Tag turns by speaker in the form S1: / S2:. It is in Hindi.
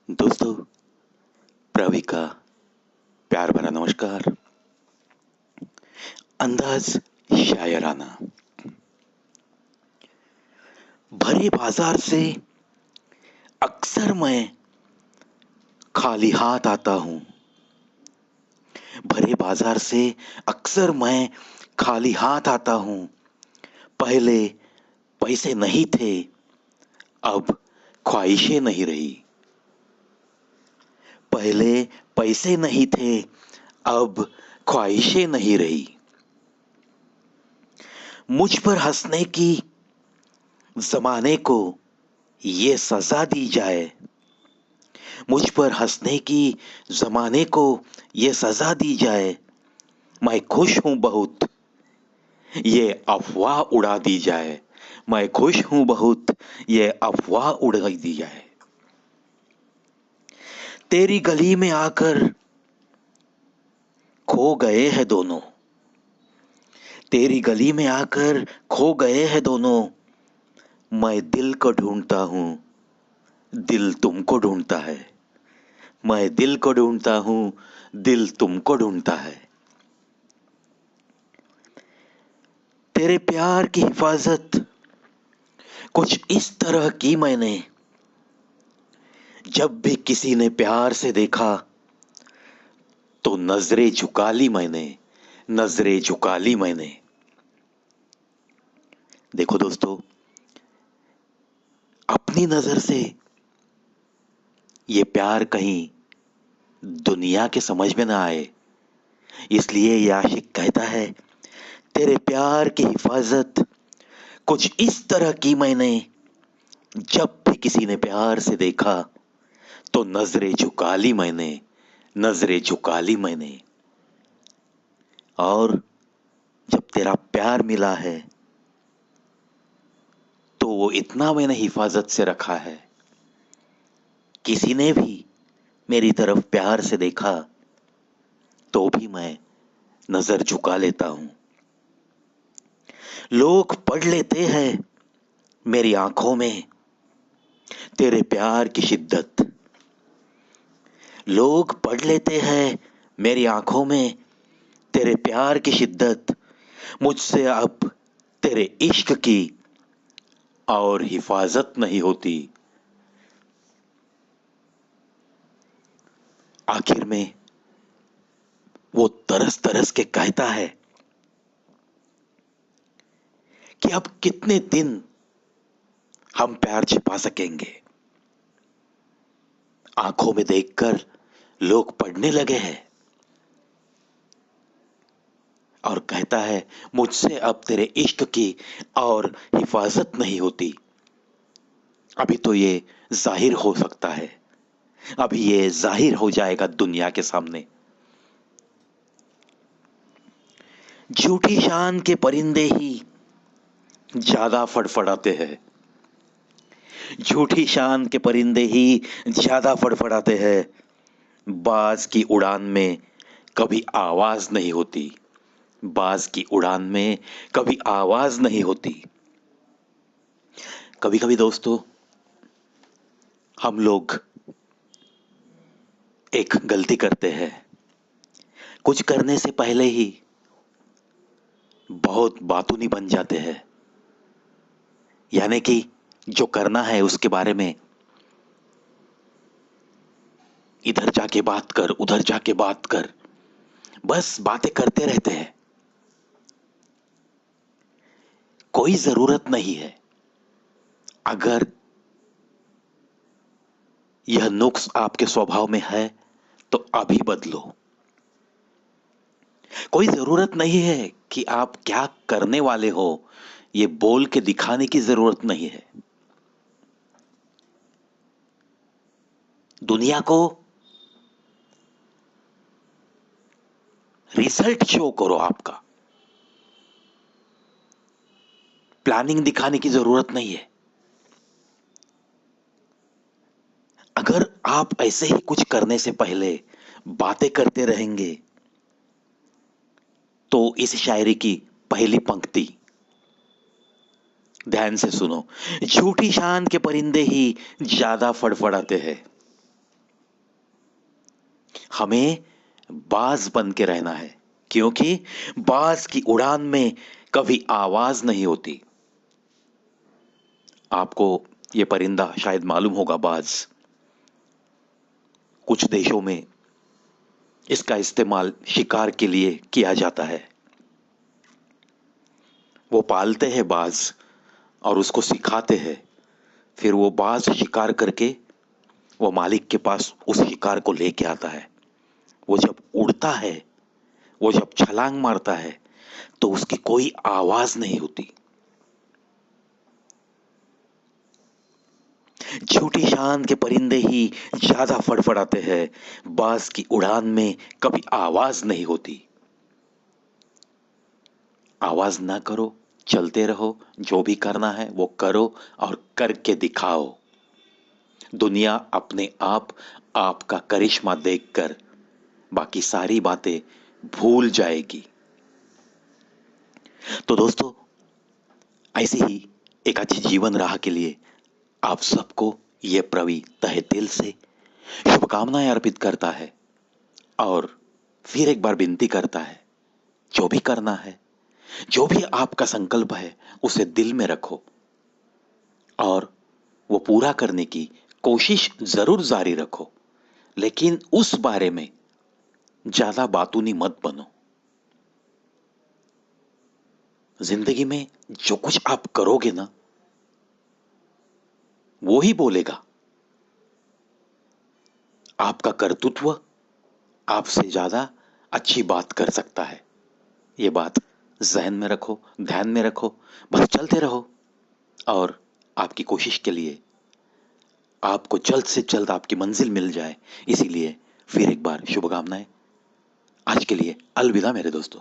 S1: दोस्तों, प्रवी का प्यार भरा नमस्कार। अंदाज शायराना। भरे बाजार से अक्सर मैं खाली हाथ आता हूँ। भरे बाजार से अक्सर मैं खाली हाथ आता हूँ। पहले पैसे नहीं थे, अब ख्वाहिशें नहीं रही। पहले पैसे नहीं थे, अब ख्वाहिशें नहीं रही। मुझ पर हंसने की जमाने को ये सजा दी जाए। मुझ पर हंसने की जमाने को ये सजा दी जाए। मैं खुश हूं बहुत, ये अफवाह उड़ा दी जाए। मैं खुश हूं बहुत, ये अफवाह उड़ा दी जाए। तेरी गली में आकर खो गए हैं दोनों। तेरी गली में आकर खो गए हैं दोनों। मैं दिल को ढूंढता हूं, दिल तुमको ढूंढता है। मैं दिल को ढूंढता हूं, दिल तुमको ढूंढता है। तेरे प्यार की हिफाजत कुछ इस तरह की मैंने, जब भी किसी ने प्यार से देखा तो नजरें झुका ली मैंने। नजरें झुका ली मैंने। देखो दोस्तों, अपनी नजर से ये प्यार कहीं दुनिया के समझ में ना आए, इसलिए ये आशिक कहता है, तेरे प्यार की हिफाजत कुछ इस तरह की मैंने, जब भी किसी ने प्यार से देखा तो नजरें झुका ली मैंने। नजरें झुका ली मैंने। और जब तेरा प्यार मिला है तो वो इतना मैंने हिफाजत से रखा है। किसी ने भी मेरी तरफ प्यार से देखा तो भी मैं नजर झुका लेता हूं। लोग पढ़ लेते हैं मेरी आंखों में तेरे प्यार की शिद्दत। लोग पढ़ लेते हैं मेरी आंखों में तेरे प्यार की शिद्दत। मुझसे अब तेरे इश्क की और हिफाजत नहीं होती। आखिर में वो तरस तरस के कहता है कि अब कितने दिन हम प्यार छिपा सकेंगे। आंखों में देखकर लोग पढ़ने लगे हैं। और कहता है, मुझसे अब तेरे इश्क की और हिफाजत नहीं होती। अभी तो ये जाहिर हो सकता है, अभी ये जाहिर हो जाएगा दुनिया के सामने। झूठी शान के परिंदे ही ज्यादा फड़फड़ाते हैं। झूठी शान के परिंदे ही ज्यादा फड़फड़ाते हैं। बाज की उड़ान में कभी आवाज नहीं होती। बाज की उड़ान में कभी आवाज नहीं होती। कभी कभी दोस्तों, हम लोग एक गलती करते हैं। कुछ करने से पहले ही बहुत बातूनी बन जाते हैं। यानी कि जो करना है उसके बारे में इधर जाके बात कर, उधर जाके बात कर, बस बातें करते रहते हैं। कोई जरूरत नहीं है। अगर यह नुक्स आपके स्वभाव में है तो अभी बदलो। कोई जरूरत नहीं है कि आप क्या करने वाले हो ये बोल के दिखाने की जरूरत नहीं है। दुनिया को रिजल्ट शो करो आपका। प्लानिंग दिखाने की जरूरत नहीं है। अगर आप ऐसे ही कुछ करने से पहले बातें करते रहेंगे तो इस शायरी की पहली पंक्ति ध्यान से सुनो। झूठी शान के परिंदे ही ज्यादा फड़फड़ाते हैं। हमें बाज बन के रहना है, क्योंकि बाज की उड़ान में कभी आवाज नहीं होती। आपको यह परिंदा शायद मालूम होगा, बाज। कुछ देशों में इसका इस्तेमाल शिकार के लिए किया जाता है। वो पालते हैं बाज और उसको सिखाते हैं, फिर वो बाज शिकार करके वो मालिक के पास उस शिकार को लेके आता है। वो जब उड़ता है, वो जब छलांग मारता है, तो उसकी कोई आवाज नहीं होती। झूठी शान के परिंदे ही ज्यादा फड़फड़ाते हैं, बाज की उड़ान में कभी आवाज नहीं होती। आवाज ना करो, चलते रहो, जो भी करना है वो करो और करके दिखाओ। दुनिया अपने आप आपका करिश्मा देखकर बाकी सारी बातें भूल जाएगी। तो दोस्तों, ऐसी ही एक अच्छी जीवन राह के लिए आप सबको ये प्रवी तहे दिल से शुभकामनाएं अर्पित करता है और फिर एक बार विनती करता है, जो भी करना है, जो भी आपका संकल्प है, उसे दिल में रखो और वो पूरा करने की कोशिश जरूर जारी रखो, लेकिन उस बारे में ज्यादा बातूनी मत बनो। जिंदगी में जो कुछ आप करोगे ना, वो ही बोलेगा। आपका कर्तृत्व आपसे ज्यादा अच्छी बात कर सकता है। ये बात जहन में रखो, ध्यान में रखो, बस चलते रहो और आपकी कोशिश के लिए आपको जल्द से जल्द आपकी मंजिल मिल जाए। इसीलिए फिर एक बार शुभकामनाएं। आज के लिए अलविदा मेरे दोस्तों।